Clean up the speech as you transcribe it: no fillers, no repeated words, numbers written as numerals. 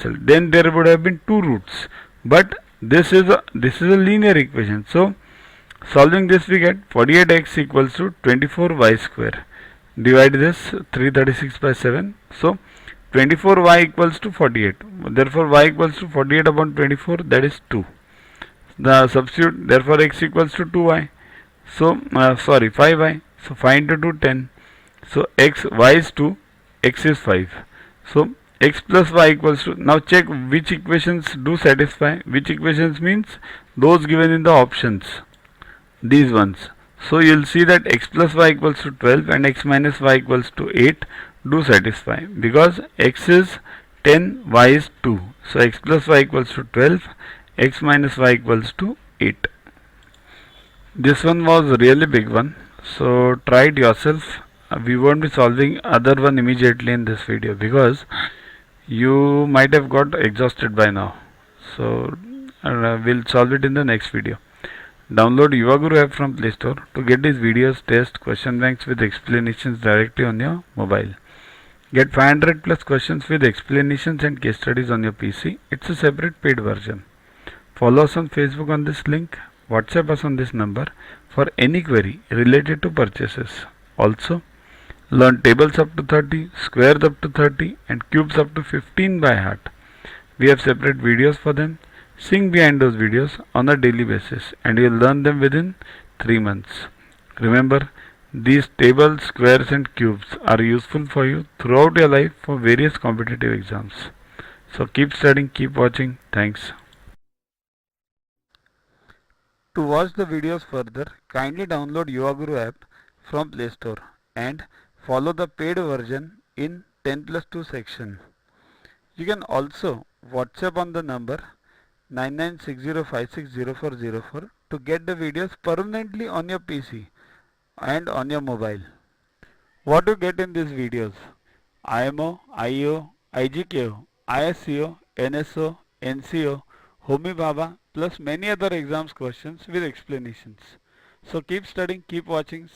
cancelled. Then there would have been two roots. But this is a linear equation. So solving this, we get 48x equals to 24y square. Divide this 336 by 7. So 24y equals to 48. Therefore y equals to 48 upon 24, that is 2. The substitute, therefore x equals to 2y. So 5y. So 5 into 2, 10. So y is 2, x is 5. So x plus y equals to, now check which equations do satisfy. Which equations means those given in the options, these ones. So you will see that x plus y equals to 12 and x minus y equals to 8 do satisfy, because x is 10, y is 2. So x plus y equals to 12, x minus y equals to 8. This one was really big one, so try it yourself. We won't be solving other one immediately in this video because you might have got exhausted by now. So we'll solve it in the next video. Download YuvaGuru app from Play Store to get these videos, tests, question banks with explanations directly on your mobile. Get 500 plus questions with explanations and case studies on your PC. It's a separate paid version. Follow us on Facebook on this link. WhatsApp us on this number for any query related to purchases. Also, learn tables up to 30, squares up to 30 and cubes up to 15 by heart. We have separate videos for them. Sing behind those videos on a daily basis and you will learn them within 3 months. Remember, these tables, squares and cubes are useful for you throughout your life for various competitive exams. So keep studying, keep watching. Thanks. To watch the videos further, kindly download YuvaGuru app from Play Store and follow the paid version in 10+2 section. You can also WhatsApp on the number 9960560404 to get the videos permanently on your PC and on your mobile. What you get in these videos: IMO, IO, IGKO, ISCO, NSO, NCO, Homi Bhabha plus many other exams questions with explanations. So keep studying, keep watching.